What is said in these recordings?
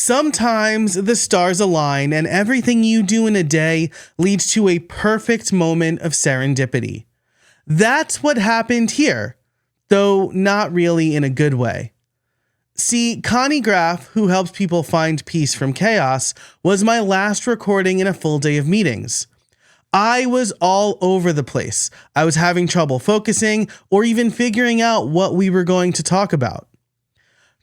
Sometimes the stars align and everything you do in a day leads to a perfect moment of serendipity. That's what happened here, though not really in a good way. See, Conny Graf, who helps people find peace from chaos, was my last recording in a full day of meetings. I was all over the place. I was having trouble focusing or even figuring out what we were going to talk about.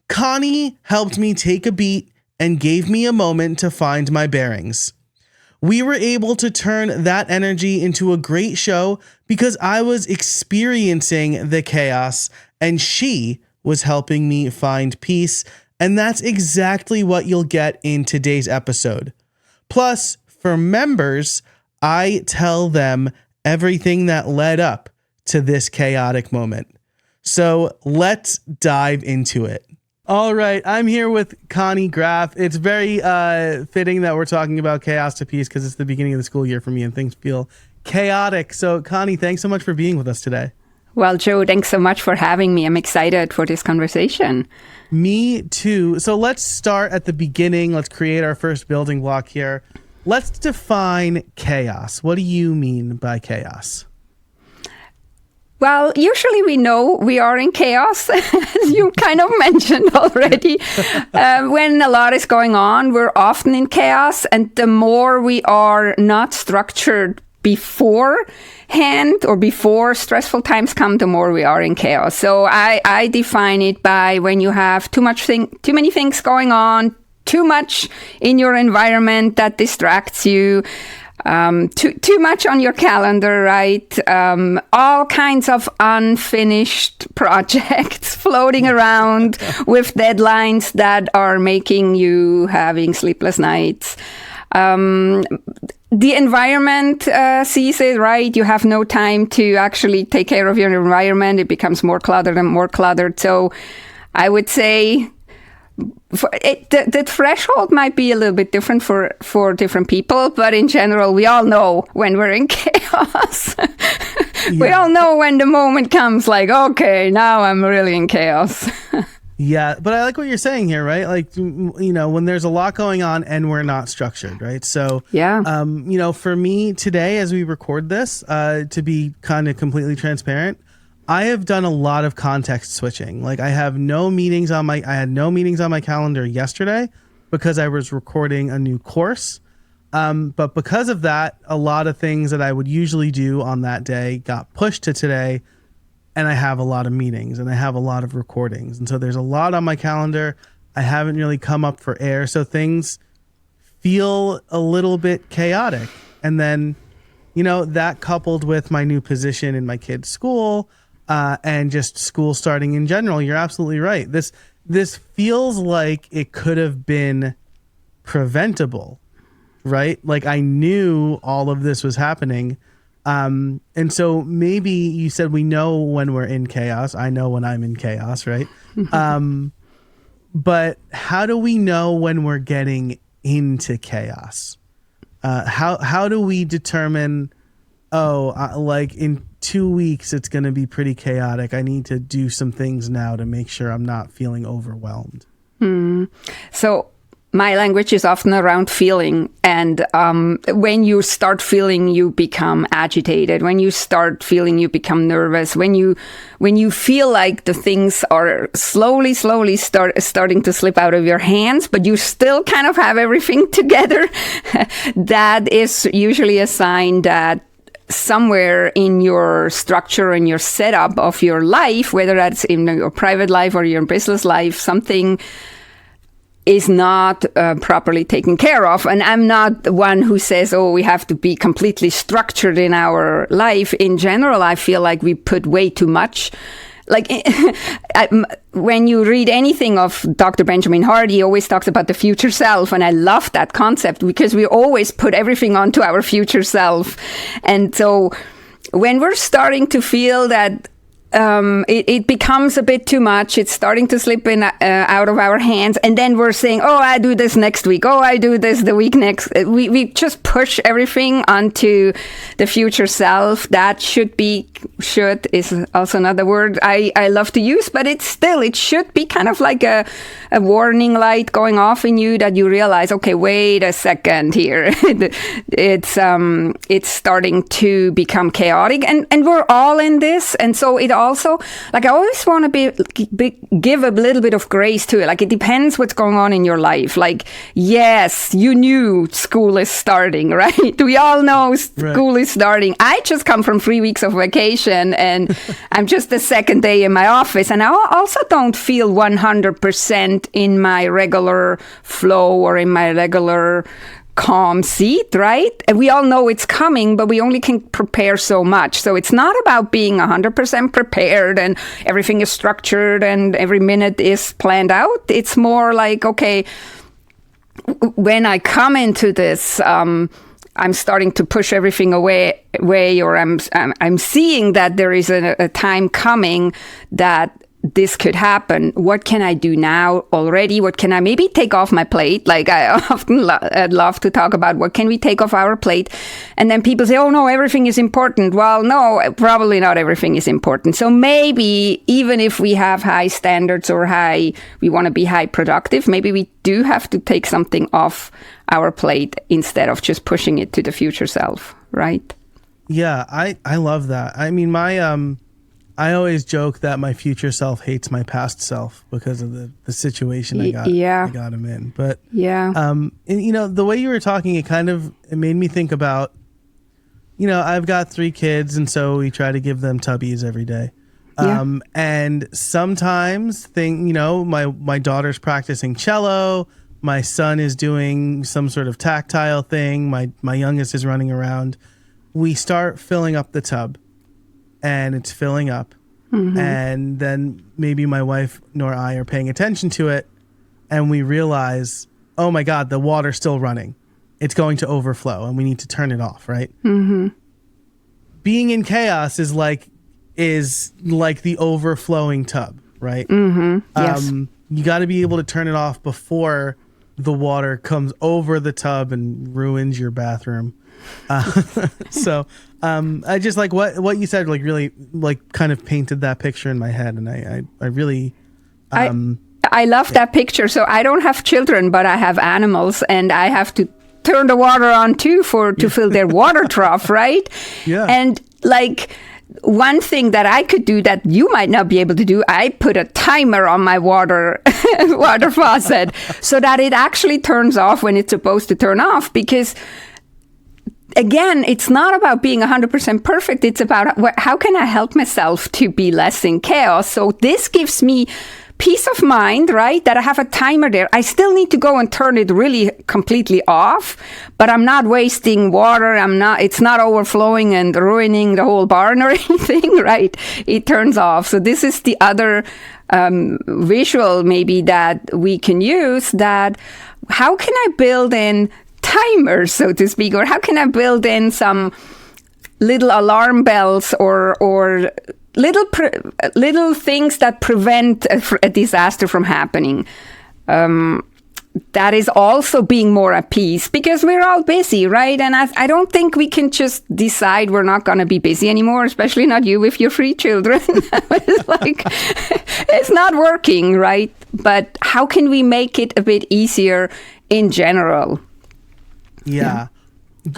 Conny helped me take a beat and gave me a moment to find my bearings. We were able to turn that energy into a great show because I was experiencing the chaos and she was helping me find peace, and that's exactly what you'll get in today's episode. Plus, for members, I tell them everything that led up to this chaotic moment. So let's dive into it. All right, I'm here with Conny Graf. It's very fitting that we're talking about chaos to peace because it's the beginning of the school year for me and things feel chaotic. So Conny, thanks so much for being with us today. Well, Joe, thanks so much for having me. I'm excited for this conversation. Me too. So let's start at the beginning. Let's create our first building block here. Let's define chaos. What do you mean by chaos? Well, usually we know we are in chaos, as you kind of mentioned already. When a lot is going on, we're often in chaos. And the more we are not structured beforehand or before stressful times come, the more we are in chaos. So I define it by when you have too many things going on, too much in your environment that distracts you. Too much on your calendar, right? All kinds of unfinished projects floating around with deadlines that are making you having sleepless nights. The environment sees it, right? You have no time to actually take care of your environment. It becomes more cluttered and more cluttered. So I would say the threshold might be a little bit different for different people, but in general, we all know when we're in chaos. Yeah. We all know when the moment comes like, okay, now I'm really in chaos. Yeah, but I like what you're saying here, right? Like, when there's a lot going on and we're not structured, right? So, yeah. For me today, as we record this, to be kind of completely transparent, I have done a lot of context switching. Like I had no meetings on my calendar yesterday because I was recording a new course. But because of that, a lot of things that I would usually do on that day got pushed to today, and I have a lot of meetings and I have a lot of recordings. And so there's a lot on my calendar. I haven't really come up for air. So things feel a little bit chaotic. And then, that coupled with my new position in my kid's school, and just school starting in general, you're absolutely right. This feels like it could have been preventable, right? Like I knew all of this was happening. And so maybe you said we know when we're in chaos. I know when I'm in chaos, right? But how do we know when we're getting into chaos? How do we determine, like in 2 weeks, it's going to be pretty chaotic. I need to do some things now to make sure I'm not feeling overwhelmed. So my language is often around feeling. And when you start feeling, you become agitated. When you start feeling, you become nervous. When you feel like the things are slowly starting to slip out of your hands, but you still kind of have everything together, that is usually a sign that somewhere in your structure and your setup of your life, whether that's in your private life or your business life, something is not properly taken care of. And I'm not the one who says, we have to be completely structured in our life. In general, I feel like we put way too much. Like when you read anything of Dr. Benjamin Hardy, he always talks about the future self. And I love that concept because we always put everything onto our future self. And so when we're starting to feel that it becomes a bit too much. It's starting to slip in out of our hands, and then we're saying, "Oh, I do this next week. Oh, I do this the week next." We just push everything onto the future self. That should is also another word I love to use, but it should be kind of like a warning light going off in you that you realize, okay, wait a second here. It's starting to become chaotic, and we're all in this, and so it also, like, I always want to give a little bit of grace to it. Like, it depends what's going on in your life. Like, yes, you knew school is starting, right? We all know school is starting. I just come from 3 weeks of vacation, and I'm just the second day in my office, and I also don't feel 100% in my regular flow or in my regular calm seat, right? And we all know it's coming, but we only can prepare so much. So it's not about being 100% prepared and everything is structured and every minute is planned out. It's more like, okay, when I come into this, I'm starting to push everything away, or I'm seeing that there is a time coming that this could happen. What can I do now already? What can I maybe take off my plate? Like, I often love to talk about what can we take off our plate. And then people say, oh no, everything is important. Well, no, probably not everything is important. So maybe even if we have high standards or we want to be high productive, maybe we do have to take something off our plate instead of just pushing it to the future self, right? Yeah, I love that. I mean, I always joke that my future self hates my past self because of the situation I got him in. But and, the way you were talking, it made me think about, I've got 3 kids, and so we try to give them tubbies every day. And sometimes my daughter's practicing cello, my son is doing some sort of tactile thing, my youngest is running around. We start filling up the tub, and it's filling up. Mm-hmm. And then maybe my wife nor I are paying attention to it, and we realize, oh my God, the water's still running. It's going to overflow, and we need to turn it off, right? Mm-hmm. Being in chaos is like the overflowing tub, right? Mm-hmm. Yes. You got to be able to turn it off before the water comes over the tub and ruins your bathroom. So I just like what you said, like really like kind of painted that picture in my head, and I really I love that picture. So I don't have children, but I have animals, and I have to turn the water on too to fill their water trough, right? Yeah. And like, one thing that I could do that you might not be able to do, I put a timer on my water faucet so that it actually turns off when it's supposed to turn off. Because again, it's not about being 100% perfect. It's about how can I help myself to be less in chaos. So this gives me peace of mind, right? That I have a timer there. I still need to go and turn it really completely off, but I'm not wasting water. It's not overflowing and ruining the whole barn or anything, right? It turns off. So this is the other visual maybe that we can use, that how can I build in timers, so to speak, or how can I build in some little alarm bells or little things that prevent a disaster from happening. That is also being more at peace, because we're all busy, right? And I don't think we can just decide we're not going to be busy anymore, especially not you with your 3 children. It's like, it's not working, right? But how can we make it a bit easier in general? Yeah.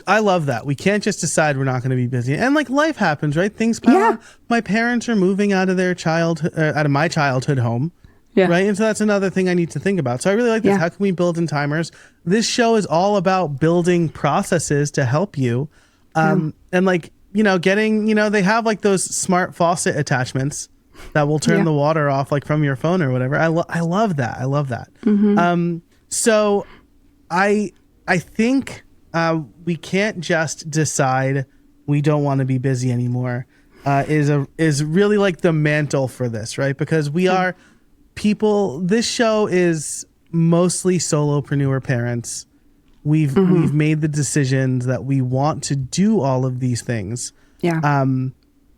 I love that. We can't just decide we're not going to be busy. And like, life happens, right? Things happen. Yeah. My parents are moving out of my childhood home. Yeah. Right. And so that's another thing I need to think about. So I really like this. Yeah. How can we build in timers? This show is all about building processes to help you. And like, getting, they have like those smart faucet attachments that will turn the water off, like from your phone or whatever. I love that. I love that. Mm-hmm. So I think we can't just decide we don't want to be busy anymore. Is really like the mantle for this, right? Because we are people. This show is mostly solopreneur parents. We've made the decisions that we want to do all of these things. Yeah.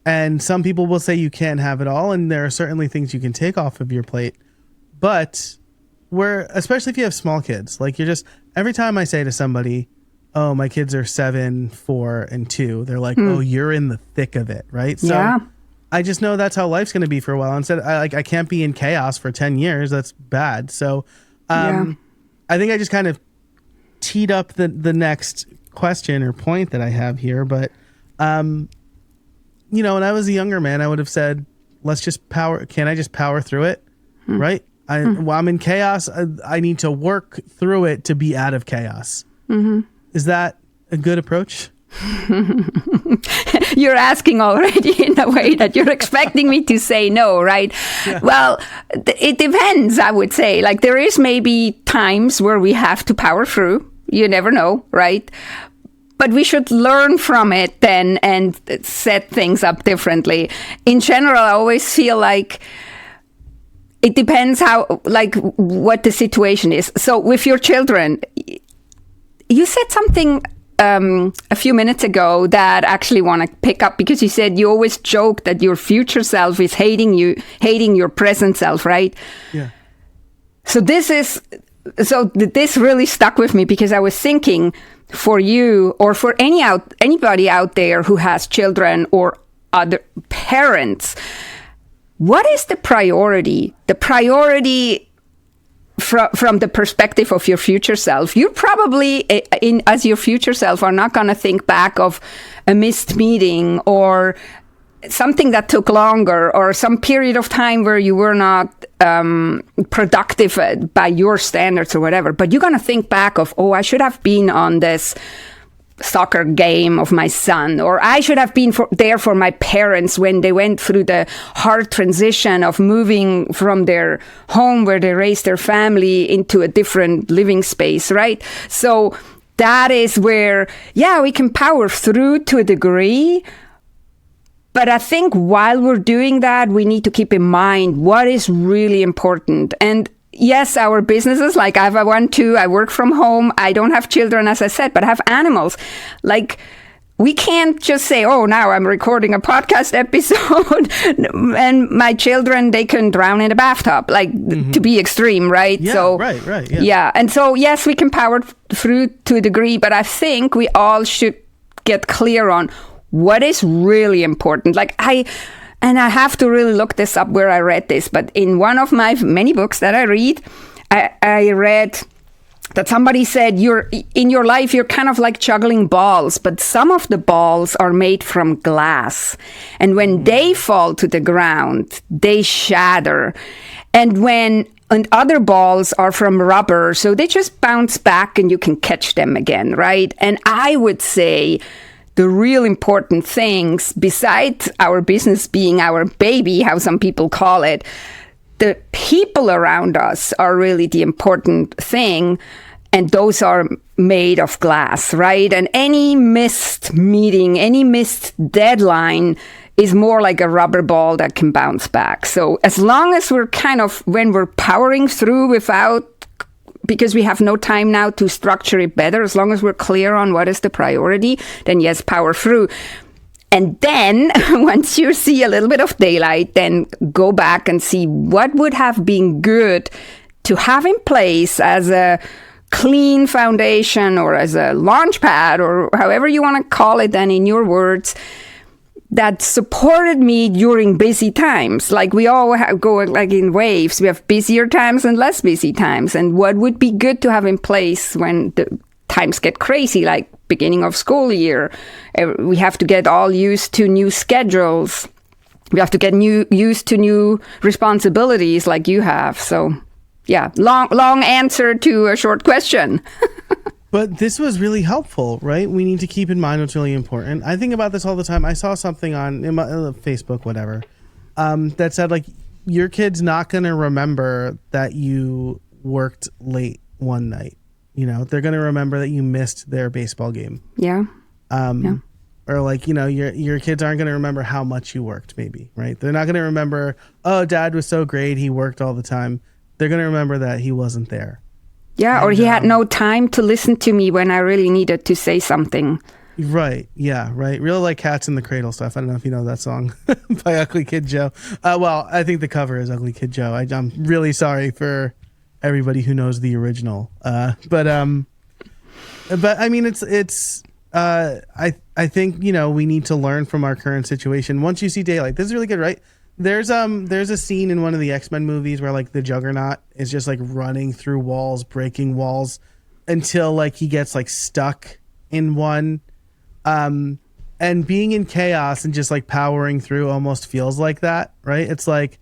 And some people will say you can't have it all, and there are certainly things you can take off of your plate. But especially if you have small kids, like every time I say to somebody, oh, my kids are 7, 4, and 2, they're like, oh, you're in the thick of it, right? So I just know that's how life's going to be for a while. Instead, I can't be in chaos for 10 years. That's bad. So I think I just kind of teed up the next question or point that I have here. But, when I was a younger man, I would have said, can I just power through it? Right? I'm in chaos. I need to work through it to be out of chaos. Is that a good approach? You're asking already in a way that you're expecting me to say no, right? Yeah. Well, it depends, I would say. Like there is maybe times where we have to power through. You never know, right? But we should learn from it then and set things up differently. In general, I always feel like it depends what the situation is. So with your children, you said something a few minutes ago that I actually want to pick up, because you said you always joke that your future self is hating your present self, right? Yeah. So this really stuck with me, because I was thinking for you or for anybody out there who has children or other parents, what is the priority? The priority from the perspective of your future self. You probably, as your future self, are not going to think back of a missed meeting or something that took longer or some period of time where you were not productive by your standards or whatever. But you're going to think back of, I should have been on this soccer game of my son, or I should have been there for my parents when they went through the hard transition of moving from their home where they raised their family into a different living space, right? So that is where, we can power through to a degree. But I think while we're doing that, we need to keep in mind what is really important. And yes, our businesses, like I have one too, I work from home. I don't have children, as I said, but I have animals. Like, we can't just say, now I'm recording a podcast episode and my children, they can drown in a bathtub, to be extreme, right? Yeah, so, right. Yeah. And so, yes, we can power through to a degree, but I think we all should get clear on what is really important. And I have to really look this up where I read this, but in one of my many books that I read, I read that somebody said in your life, you're kind of like juggling balls, but some of the balls are made from glass. And when they fall to the ground, they shatter. And other balls are from rubber, so they just bounce back and you can catch them again, right? And I would say the real important things, besides our business being our baby, how some people call it, the people around us are really the important thing. And those are made of glass, right? And any missed meeting, any missed deadline is more like a rubber ball that can bounce back. So as long as we're when we're powering through because we have no time now to structure it better, as long as we're clear on what is the priority, then yes, power through. And then once you see a little bit of daylight, then go back and see what would have been good to have in place as a clean foundation or as a launch pad or however you want to call it then in your words, that supported me during busy times. Like we all go in waves. We have busier times and less busy times. And what would be good to have in place when the times get crazy, like beginning of school year? We have to get all used to new schedules. We have to get used to new responsibilities like you have. So yeah, long answer to a short question. But this was really helpful, right? We need to keep in mind what's really important. I think about this all the time. I saw something on Facebook, whatever, that said, your kid's not going to remember that you worked late one night. They're going to remember that you missed their baseball game. Yeah. Or your kids aren't going to remember how much you worked, maybe, right? They're not going to remember, Dad was so great, he worked all the time. They're going to remember that he wasn't there. Yeah, or he had no time to listen to me when I really needed to say something. Right. Yeah. Right. Really like Cats in the Cradle stuff. I don't know if you know that song by Ugly Kid Joe. Well, I think the cover is Ugly Kid Joe. I'm really sorry for everybody who knows the original. But I mean, I think, we need to learn from our current situation. Once you see daylight, this is really good, right? There's a scene in one of the X-Men movies where like the Juggernaut is just like running through walls, breaking walls until like he gets like stuck in one. And being in chaos and just like powering through almost feels like that, right? It's like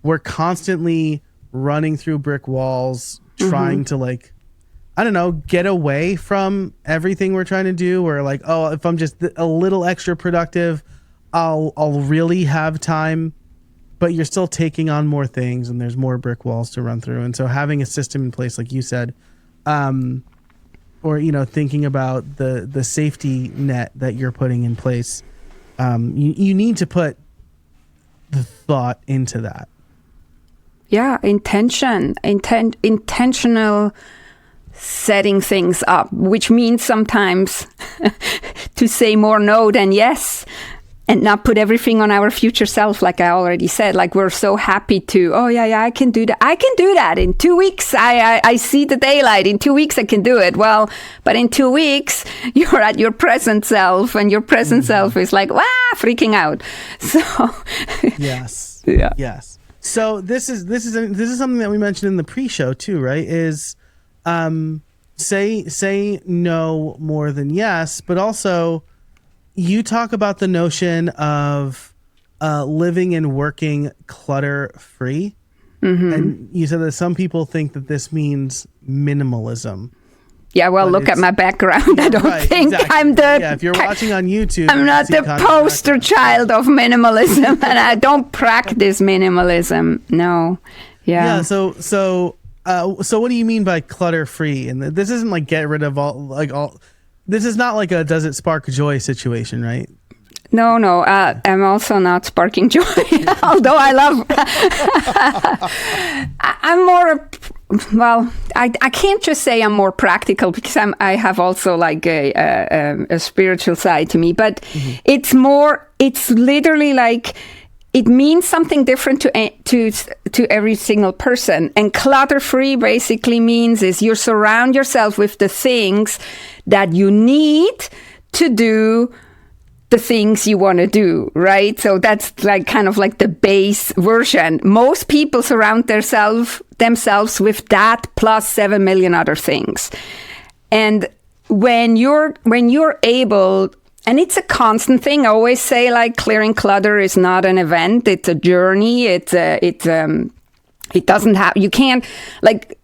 we're constantly running through brick walls, trying to like, I don't know, get away from everything we're trying to do. Or like, oh, if I'm just a little extra productive, I'll really have time. But you're still taking on more things, and there's more brick walls to run through. And so having a system in place, like you said, or thinking about the safety net that you're putting in place, you need to put the thought into that. Yeah, intentional setting things up, which means sometimes to say more no than yes. And not put everything on our future self, like I already said. Like we're so happy to, oh yeah, I can do that. I can do that in 2 weeks. I see the daylight. In 2 weeks I can do it. Well, but in 2 weeks you're at your present self, and your present self is like, freaking out. So yes, yeah, yes. So this is something that we mentioned in the pre-show too, right? Is say no more than yes, but also. You talk about the notion of living and working clutter-free. And you said that some people think that this means minimalism. Yeah, well, look at my background. I don't think I'm the... Yeah, if you're watching on YouTube... I'm not the poster child of minimalism, and I don't practice minimalism. No. Yeah. Yeah, so what do you mean by clutter-free? And this isn't like get rid of all... This is not like a does it spark joy situation, right? No. I'm also not sparking joy, although I love... I'm more... Well, I can't just say I'm more practical, because I have also like a spiritual side to me. But it's literally like... It means something different to every single person. And clutter-free basically means is you surround yourself with the things that you need to do the things you want to do, right? So that's like kind of like the base version. Most people surround themselves with that plus 7 million other things. And when you're able... And it's a constant thing. I always say, like, clearing clutter is not an event. It's a journey. It doesn't have, you can't, like,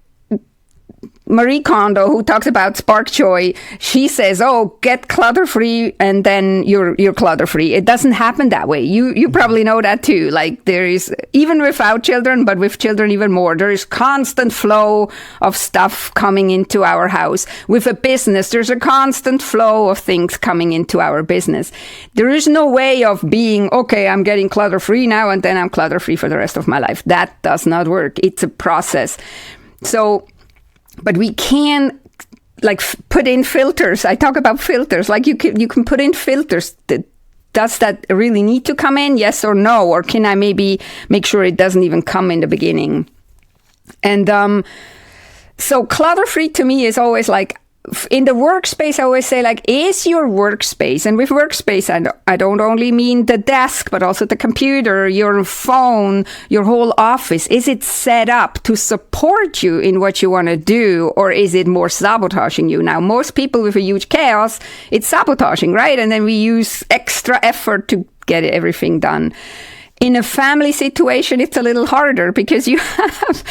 Marie Kondo, who talks about spark joy, she says, oh, get clutter-free and then you're clutter-free. It doesn't happen that way. You probably know that too. Like there is, even without children, but with children even more, there is constant flow of stuff coming into our house. With a business, there's a constant flow of things coming into our business. There is no way of being, okay, I'm getting clutter-free now and then I'm clutter-free for the rest of my life. That does not work. It's a process. So, but we can like put in filters. I talk about filters. Like you can put in filters. Does that really need to come in? Yes or no? Or can I maybe make sure it doesn't even come in the beginning? And so clutter-free to me is always like, in the workspace, I always say, like, is your workspace, and with workspace, I don't only mean the desk, but also the computer, your phone, your whole office, is it set up to support you in what you want to do, or is it more sabotaging you? Now, most people with a huge chaos, it's sabotaging, right? And then we use extra effort to get everything done. In a family situation, it's a little harder because you have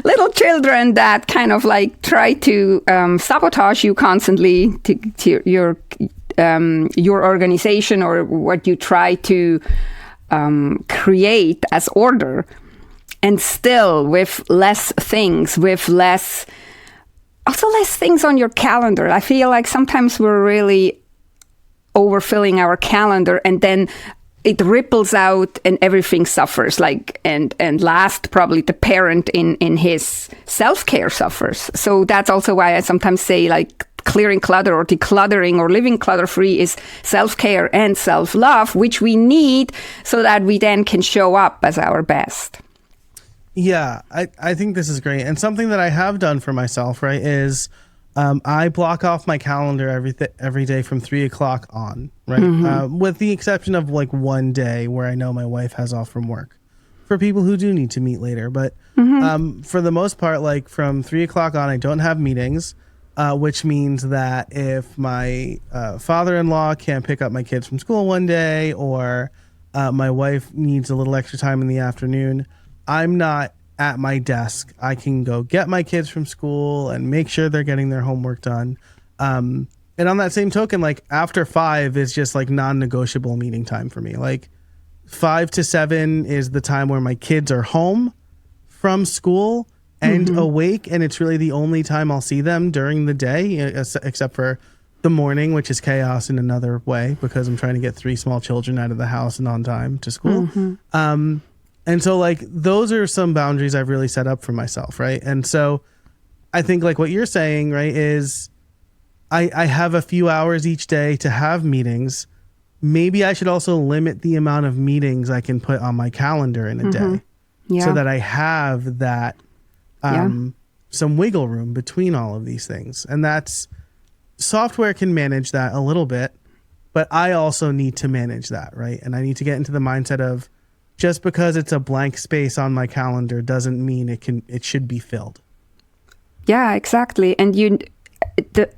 little children that kind of like try to sabotage you constantly to your organization or what you try to create as order, and still with less things, less things on your calendar. I feel like sometimes we're really overfilling our calendar, and then it ripples out and everything suffers. Like, and last, probably the parent in his self-care suffers. So that's also why I sometimes say, like, clearing clutter or decluttering or living clutter-free is self-care and self-love, which we need so that we then can show up as our best. Yeah, I think this is great. And something that I have done for myself, right, is I block off my calendar every day from 3:00 on, right? With the exception of like one day where I know my wife has off from work for people who do need to meet later. But for the most part, like from 3:00 on, I don't have meetings, which means that if my father-in-law can't pick up my kids from school one day, or my wife needs a little extra time in the afternoon, I'm not at my desk. I can go get my kids from school and make sure they're getting their homework done. And on that same token, like after 5 is just like non-negotiable meeting time for me. Like 5 to 7 is the time where my kids are home from school and awake. And it's really the only time I'll see them during the day, except for the morning, which is chaos in another way because I'm trying to get 3 small children out of the house and on time to school. And so like those are some boundaries I've really set up for myself, right? And so I think like what you're saying, right, is I have a few hours each day to have meetings. Maybe I should also limit the amount of meetings I can put on my calendar in a day so that I have that some wiggle room between all of these things. And that's software can manage that a little bit, but I also need to manage that, right? And I need to get into the mindset of just because it's a blank space on my calendar doesn't mean it should be filled. Yeah, exactly. And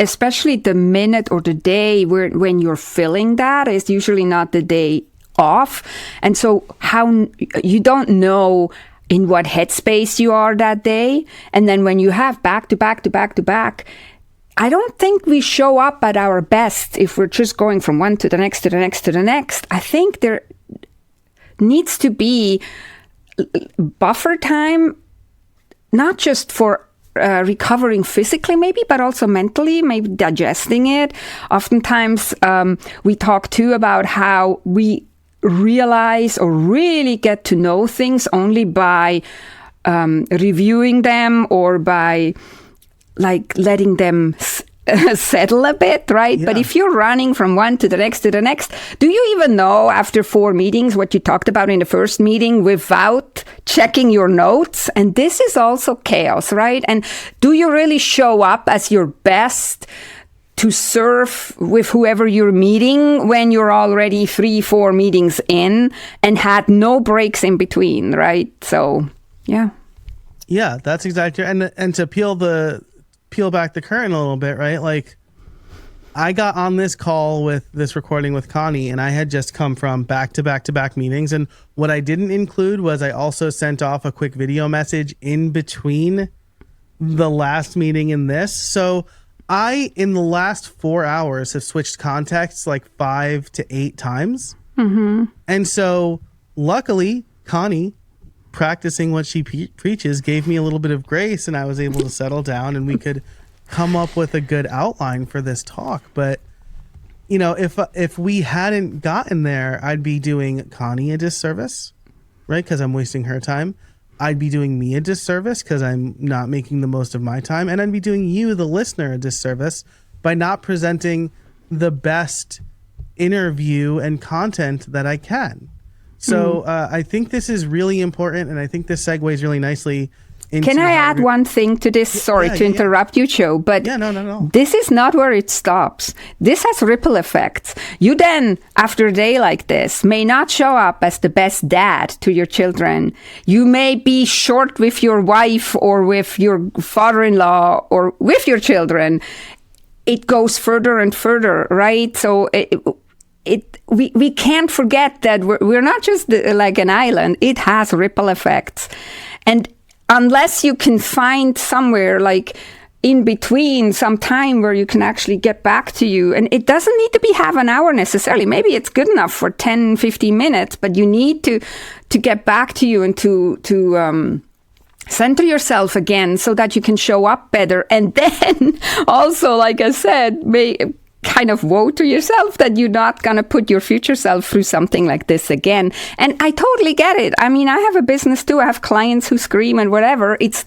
especially the minute or the day when you're filling that is usually not the day off. And so how you don't know in what headspace you are that day. And then when you have back to back to back to back, I don't think we show up at our best if we're just going from one to the next to the next to the next. I think there needs to be buffer time, not just for recovering physically maybe, but also mentally, maybe digesting it. Oftentimes we talk too about how we realize or really get to know things only by reviewing them or by like letting them settle a bit, right? Yeah. But if you're running from one to the next, do you even know after 4 meetings what you talked about in the first meeting without checking your notes? And this is also chaos, right? And do you really show up as your best to serve with whoever you're meeting when you're already 3-4 meetings in and had no breaks in between, right? So, yeah. Yeah, that's exactly. And to peel back the curtain a little bit, right? Like I got on this call with this recording with Conny and I had just come from back to back to back meetings. And what I didn't include was I also sent off a quick video message in between the last meeting and this. So I, in the last 4 hours, have switched contexts like 5 to 8 times. And so luckily Conny, practicing what she preaches, gave me a little bit of grace and I was able to settle down and we could come up with a good outline for this talk. But you know, if we hadn't gotten there, I'd be doing Conny a disservice, right? Because I'm wasting her time. I'd be doing me a disservice because I'm not making the most of my time, and I'd be doing you, the listener, a disservice by not presenting the best interview and content that I can. So I think this is really important, and I think this segues really nicely into... Can I add one thing to this? Sorry to interrupt you, Joe, but no. This is not where it stops. This has ripple effects. You then, after a day like this, may not show up as the best dad to your children. You may be short with your wife or with your father-in-law or with your children. It goes further and further, right? So we can't forget that we're not just like an island. It has ripple effects. And unless you can find somewhere like in between some time where you can actually get back to you, and it doesn't need to be half an hour necessarily. Maybe it's good enough for 10, 15 minutes, but you need to get back to you and to center yourself again so that you can show up better. And then also, like I said, kind of woe to yourself that you're not going to put your future self through something like this again. And I totally get it. I mean, I have a business too. I have clients who scream and whatever. It's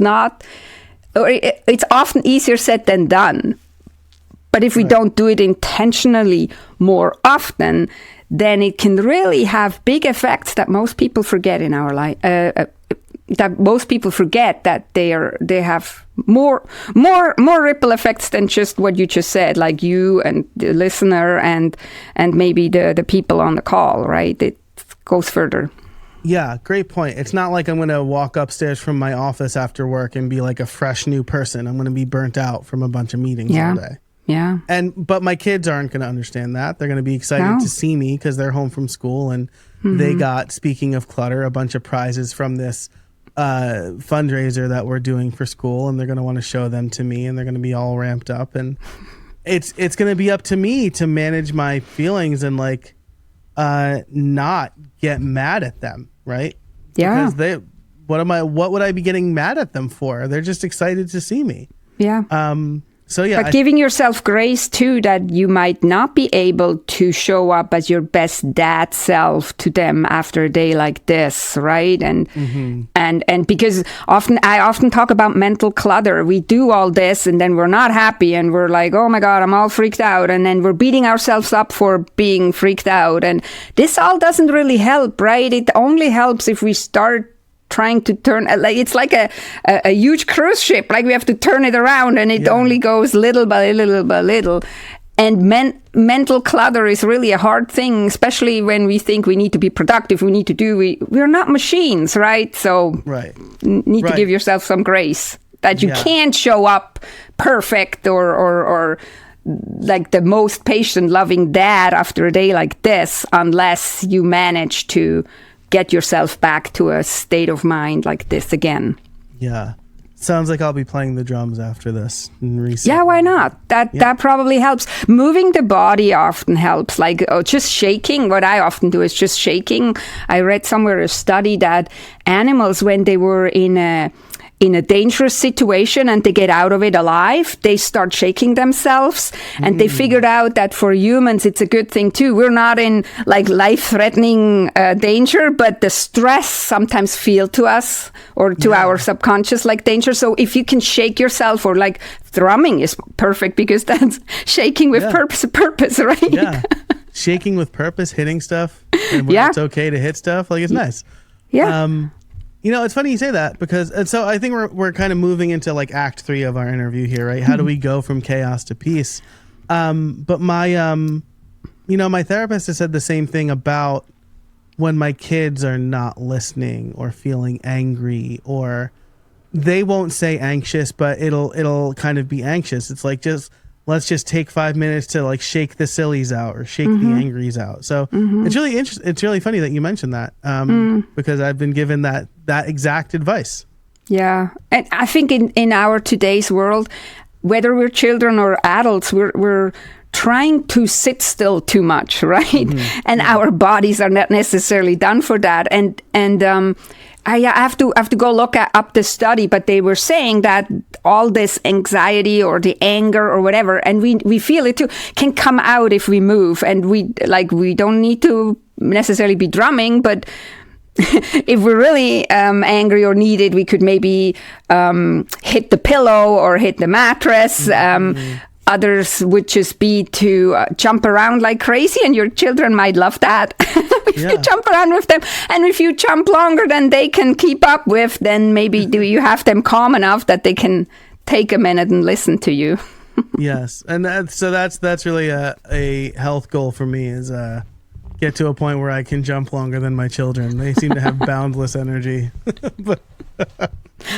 often easier said than done. But if we don't do it intentionally more often, then it can really have big effects that most people forget in our life. That most people forget that they have more ripple effects than just what you just said, like you and the listener and maybe the people on the call, right? It goes further. Yeah, great point. It's not like I'm going to walk upstairs from my office after work and be like a fresh new person. I'm going to be burnt out from a bunch of meetings all day. Yeah. But my kids aren't going to understand that. They're going to be excited to see me because they're home from school and they got, speaking of clutter, a bunch of prizes from this fundraiser that we're doing for school, and they're going to want to show them to me, and they're going to be all ramped up, and it's going to be up to me to manage my feelings and like not get mad at them, right? Yeah. Because what would I be getting mad at them for? They're just excited to see me. Yeah. So yeah, but giving yourself grace too, that you might not be able to show up as your best dad self to them after a day like this, right? And because I often talk about mental clutter. We do all this and then we're not happy and we're like, oh my God, I'm all freaked out, and then we're beating ourselves up for being freaked out. And this all doesn't really help, right? It only helps if we start trying to turn, like it's like a huge cruise ship, like we have to turn it around, and it only goes little by little by little. And mental clutter is really a hard thing, especially when we think we need to be productive, we're not machines, right? So need to give yourself some grace that you can't show up perfect or like the most patient, loving dad after a day like this, unless you manage to get yourself back to a state of mind like this again. Yeah. Sounds like I'll be playing the drums after this. Yeah, why not? That probably helps. Moving the body often helps. Like just shaking. What I often do is just shaking. I read somewhere a study that animals, when they were in a dangerous situation and they get out of it alive, they start shaking themselves. And they figured out that for humans, it's a good thing too. We're not in like life-threatening danger, but the stress sometimes feel to us or to our subconscious like danger. So if you can shake yourself, or like thrumming is perfect because that's shaking with purpose, right? Yeah. Shaking with purpose, hitting stuff. And when it's okay to hit stuff. Like it's nice. Yeah. You know, it's funny you say that because, and so I think we're kind of moving into like act 3 of our interview here, right? How do we go from chaos to peace? But my, my therapist has said the same thing about when my kids are not listening or feeling angry, or they won't say anxious, but it'll kind of be anxious. It's like, let's just take 5 minutes to like shake the sillies out or shake the angries out. So it's really interesting. It's really funny that you mentioned that because I've been given that exact advice. Yeah. And I think in our today's world, whether we're children or adults, we're trying to sit still too much, right? And our bodies are not necessarily done for that. And I have to go look up the study, but they were saying that all this anxiety or the anger or whatever, and we feel it too, can come out if we move. And we don't need to necessarily be drumming, but if we're really angry or needed, we could maybe hit the pillow or hit the mattress. Others would just be to jump around like crazy, and your children might love that. If you jump around with them, and if you jump longer than they can keep up with, then maybe do you have them calm enough that they can take a minute and listen to you. Yes, and that's really a health goal for me, is get to a point where I can jump longer than my children. They seem to have boundless energy. But,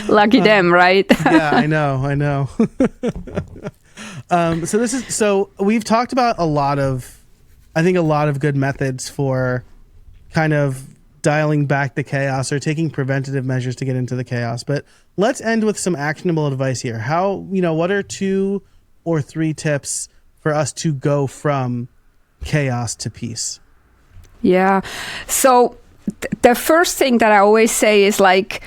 lucky them, right? Yeah, I know. So we've talked about a lot of good methods for kind of dialing back the chaos or taking preventative measures to get into the chaos. But let's end with some actionable advice here. What are 2 or 3 tips for us to go from chaos to peace? Yeah. So the first thing that I always say is like,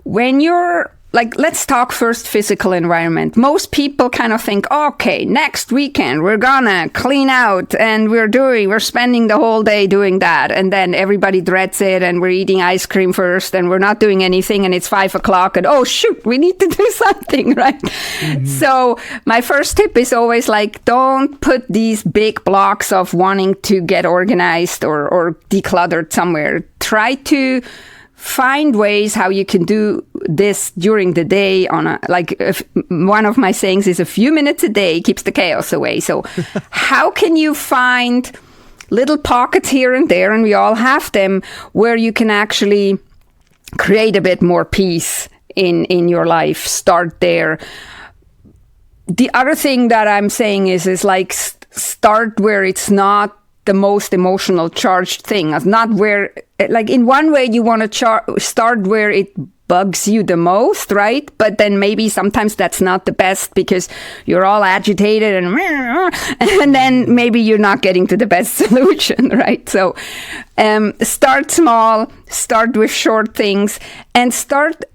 when you're like, let's talk first physical environment. Most people kind of think, okay, next weekend we're gonna clean out, and we're spending the whole day doing that, and then everybody dreads it, and we're eating ice cream first, and we're not doing anything, and it's 5:00, and oh shoot, we need to do something, right? So my first tip is always like, don't put these big blocks of wanting to get organized or decluttered somewhere. Try to find ways how you can do this during the day one of my sayings is a few minutes a day keeps the chaos away. So how can you find little pockets here and there, and we all have them, where you can actually create a bit more peace in your life? Start there. The other thing that I'm saying is like start where it's not the most emotional charged thing. It's not where, like, in one way you want to start where it bugs you the most, right? But then maybe sometimes that's not the best because you're all agitated and then maybe you're not getting to the best solution, right? So start small, start with short things, and start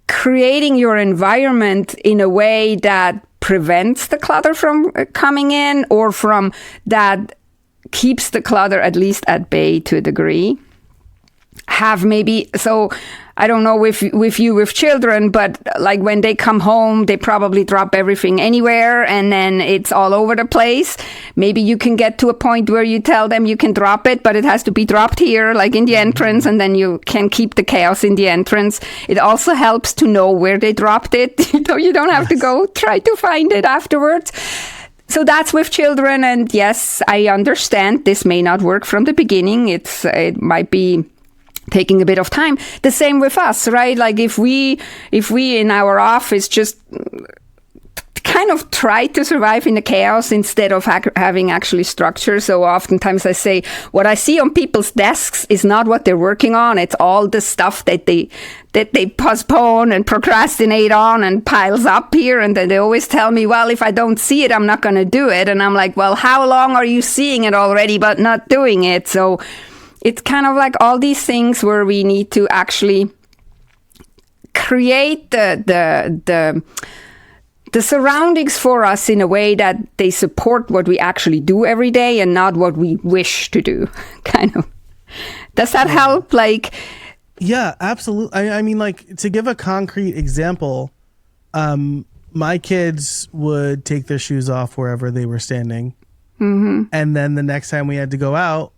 creating your environment in a way that prevents the clutter from coming in, or from that keeps the clutter at least at bay to a degree. So I don't know with you with children, but like when they come home, they probably drop everything anywhere and then it's all over the place. Maybe you can get to a point where you tell them you can drop it, but it has to be dropped here, like in the entrance, and then you can keep the chaos in the entrance. It also helps to know where they dropped it. You don't have to go try to find it afterwards. So that's with children, and yes, I understand this may not work from the beginning. It might be taking a bit of time. The same with us, right? Like if we in our office just kind of try to survive in the chaos instead of having actually structure. So oftentimes I say what I see on people's desks is not what they're working on. It's all the stuff that they postpone and procrastinate on and piles up here. And then they always tell me, well, if I don't see it, I'm not going to do it. And I'm like, well, how long are you seeing it already but not doing it? So it's kind of like all these things where we need to actually create the surroundings for us in a way that they support what we actually do every day and not what we wish to do, kind of. Does that help? Like, yeah, absolutely. I mean, like, to give a concrete example, my kids would take their shoes off wherever they were standing. Mm-hmm. And then the next time we had to go out,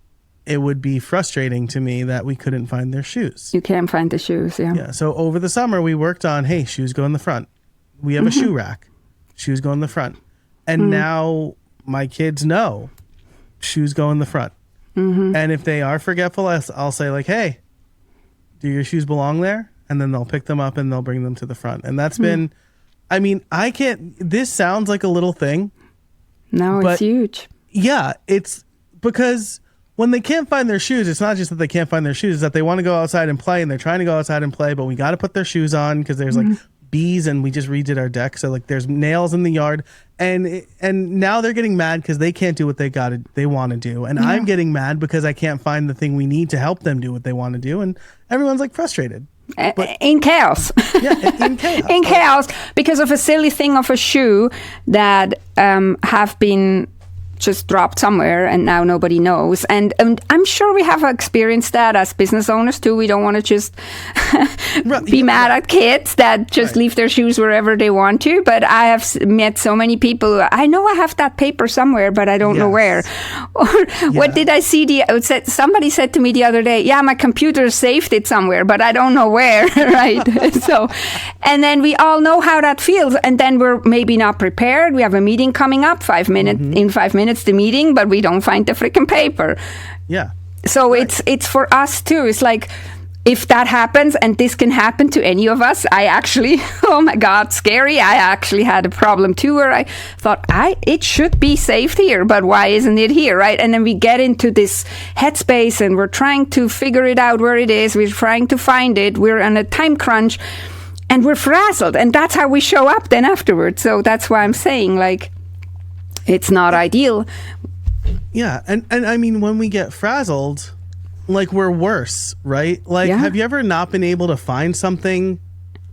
it would be frustrating to me that we couldn't find their shoes. You can't find the shoes, yeah. Yeah. So over the summer, we worked on, hey, shoes go in the front. We have a shoe rack. Shoes go in the front. And now my kids know shoes go in the front. Mm-hmm. And if they are forgetful, I'll say like, hey, do your shoes belong there? And then they'll pick them up and they'll bring them to the front. And that's been, I mean, this sounds like a little thing. No, it's huge. Yeah, it's because when they can't find their shoes, it's not just that they can't find their shoes, it's that they want to go outside and play, and they're trying to go outside and play, but we got to put their shoes on because there's like bees, and we just redid our deck, so like there's nails in the yard, and now they're getting mad because they can't do what they want to do, and I'm getting mad because I can't find the thing we need to help them do what they want to do, and everyone's like frustrated. But, in chaos. Yeah, in chaos. In chaos because of a silly thing of a shoe that have been just dropped somewhere and now nobody knows. And I'm sure we have experienced that as business owners too. We don't want to just be mad at kids that just leave their shoes wherever they want to. But I have met so many people who, I know I have that paper somewhere, but I don't know where. Or what did I see? Somebody said to me the other day, yeah, my computer saved it somewhere, but I don't know where, right? So, and then we all know how that feels. And then we're maybe not prepared. We have a meeting coming up, 5 minutes, in 5 minutes, the meeting, but we don't find the freaking paper. Yeah. So it's for us too. It's like, if that happens, and this can happen to any of us, I actually, oh my God, scary. I actually had a problem too where I thought, it should be saved here, but why isn't it here, right? And then we get into this headspace and we're trying to figure it out where it is. We're trying to find it. We're on a time crunch and we're frazzled. And that's how we show up then afterwards. So that's why I'm saying, like, it's not ideal. Yeah. And I mean, when we get frazzled, like, we're worse, right? Like, have you ever not been able to find something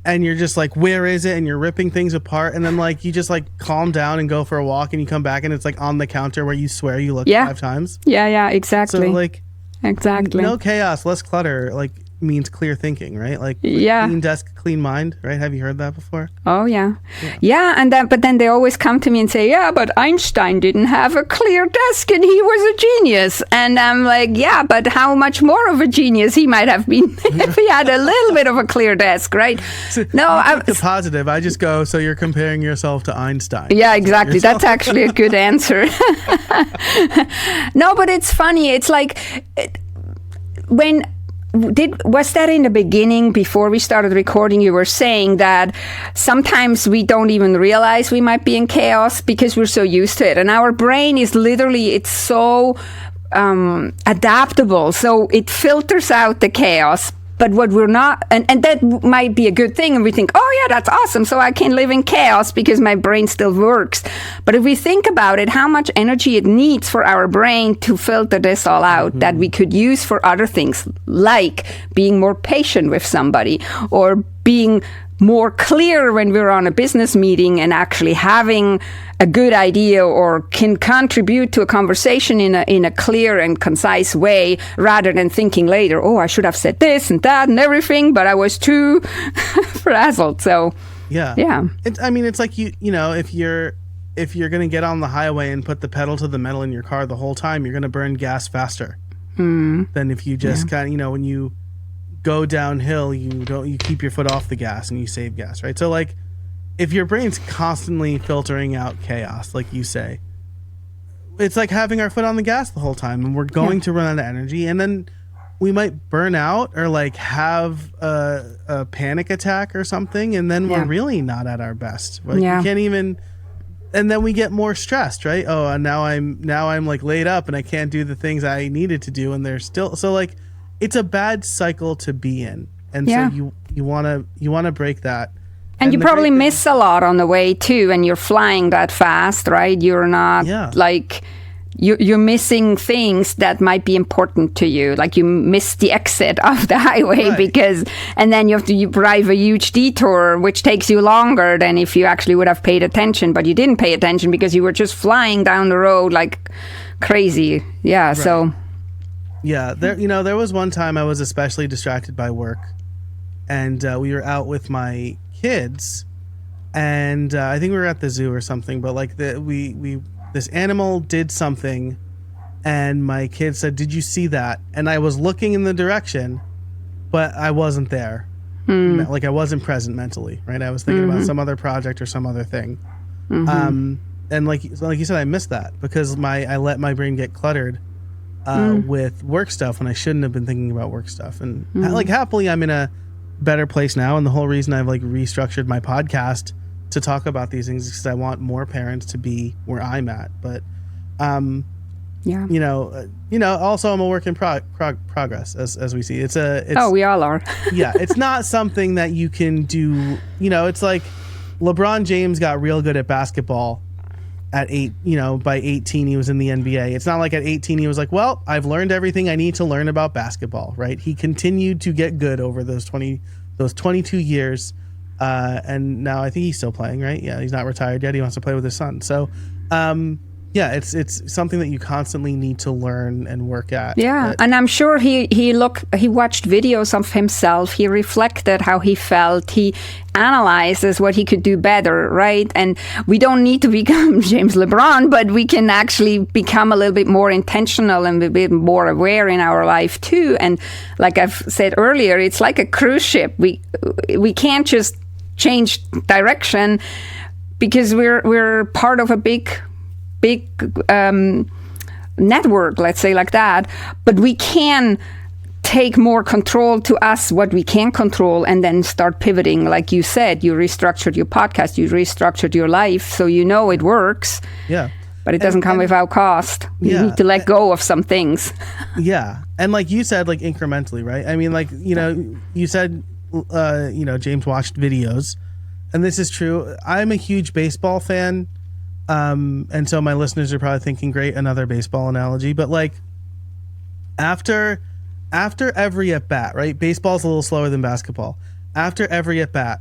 and you're just like, where is it? And you're ripping things apart. And then like, you just like calm down and go for a walk and you come back and it's like on the counter where you swear you looked 5 times. Yeah, exactly. So like, exactly. No chaos, less clutter, like means clear thinking, right? Like clean desk, clean mind, right? Have you heard that before? Oh yeah. And but then they always come to me and say, yeah, but Einstein didn't have a clear desk and he was a genius. And I'm like, yeah, but how much more of a genius he might have been if he had a little bit of a clear desk, right? So no, I'm the positive. I just go, so you're comparing yourself to Einstein. Yeah, exactly. That's actually a good answer. No, but it's funny. It's like was that in the beginning before we started recording? You were saying that sometimes we don't even realize we might be in chaos because we're so used to it, and our brain is literally, it's so adaptable, so it filters out the chaos. But what we're not, and that might be a good thing, and we think, oh yeah, that's awesome, so I can live in chaos because my brain still works. But if we think about it, how much energy it needs for our brain to filter this all out, that we could use for other things, like being more patient with somebody, or being more clear when we're on a business meeting and actually having a good idea or can contribute to a conversation in a clear and concise way, rather than thinking later, oh, I should have said this and that and everything, but I was too frazzled. So yeah. It's like you know, if you're going to get on the highway and put the pedal to the metal in your car the whole time, you're going to burn gas faster than if you just kind of, you know, when you go downhill, you keep your foot off the gas and you save gas, right? So like, if your brain's constantly filtering out chaos, like you say, it's like having our foot on the gas the whole time, and we're going to run out of energy, and then we might burn out or like have a panic attack or something, and then we're really not at our best. Like, we can't even, and then we get more stressed, right? Oh, and now I'm like laid up and I can't do the things I needed to do, and they're still, so like, it's a bad cycle to be in, and so you want to break that. And you probably miss a lot on the way too, and you're flying that fast, right? You're not like you're missing things that might be important to you, like you miss the exit of the highway because, and then you have to drive a huge detour, which takes you longer than if you actually would have paid attention, but you didn't pay attention because you were just flying down the road like crazy. Yeah, so. Yeah, there was one time I was especially distracted by work, and we were out with my kids, and I think we were at the zoo or something. But like this animal did something, and my kid said, "Did you see that?" And I was looking in the direction, but I wasn't there. Like I wasn't present mentally, right? I was thinking about some other project or some other thing. And like you said, I missed that because I let my brain get cluttered with work stuff when I shouldn't have been thinking about work stuff. And like happily I'm in a better place now, and the whole reason I've like restructured my podcast to talk about these things is because I want more parents to be where I'm at. But also I'm a work in progress, as we see. It's we all are. It's not something that you can do. It's like LeBron James got real good at basketball at 8, by 18 he was in the NBA. It's not like at 18 he was like, well, I've learned everything I need to learn about basketball, right? He continued to get good over those 22 years, and now I think he's still playing, right? Yeah, he's not retired yet. He wants to play with his son. So, it's something that you constantly need to learn and work at. Yeah, and I'm sure he watched videos of himself. He reflected how he felt. He analyzes what he could do better, right? And we don't need to become James LeBron, but we can actually become a little bit more intentional and a bit more aware in our life too. And like I've said earlier, it's like a cruise ship. We can't just change direction because we're part of a big network, let's say like that, but we can take more control to us what we can control and then start pivoting. Like you said, you restructured your podcast, you restructured your life, so it works. Yeah. But it doesn't come without cost. You need to let go of some things. Yeah. And like you said, like incrementally, right? I mean, like, you said, James watched videos, and this is true. I'm a huge baseball fan. And so my listeners are probably thinking, great, another baseball analogy. But like after every at bat, right? Baseball's a little slower than basketball. After every at bat,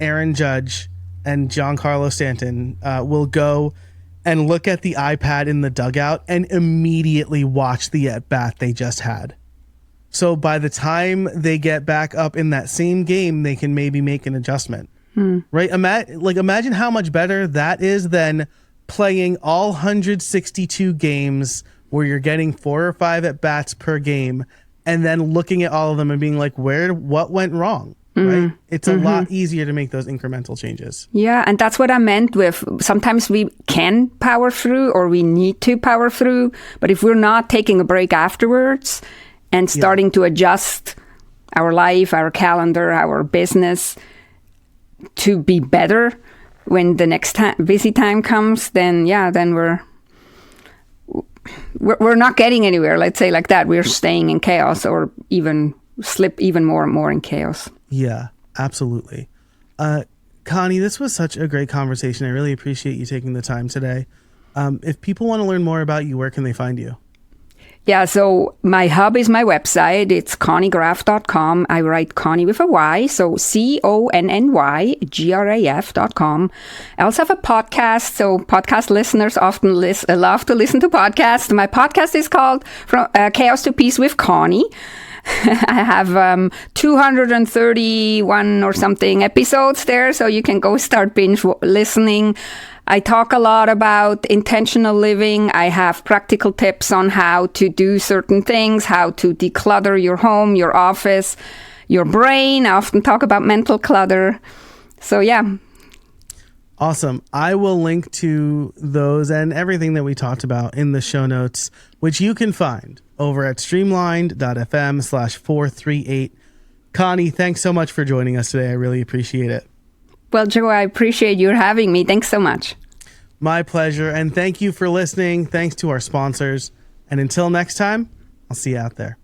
Aaron Judge and Giancarlo Stanton will go and look at the iPad in the dugout and immediately watch the at-bat they just had. So by the time they get back up in that same game, they can maybe make an adjustment. Right? Imagine how much better that is than playing all 162 games where you're getting 4 or 5 at-bats per game and then looking at all of them and being like, what went wrong? Right? It's a lot easier to make those incremental changes. Yeah, and that's what I meant with sometimes we can power through or we need to power through, but if we're not taking a break afterwards and starting to adjust our life, our calendar, our business to be better when the next busy time comes, then we're not getting anywhere. Let's say like that. We're staying in chaos, or even slip even more and more in chaos. Yeah, absolutely. Conny, this was such a great conversation. I really appreciate you taking the time today. If people want to learn more about you, where can they find you? Yeah, so my hub is my website. It's connygraf.com. I write Conny with a Y, so CONNYGRAF.com. I also have a podcast, so podcast listeners often love to listen to podcasts. My podcast is called From Chaos to Peace with Conny. I have 231 or something episodes there, so you can go start binge listening. I talk a lot about intentional living. I have practical tips on how to do certain things, how to declutter your home, your office, your brain. I often talk about mental clutter. So, yeah. Awesome. I will link to those and everything that we talked about in the show notes, which you can find over at streamlined.fm/438. Conny, thanks so much for joining us today. I really appreciate it. Well, Joe, I appreciate you having me. Thanks so much. My pleasure. And thank you for listening. Thanks to our sponsors. And until next time, I'll see you out there.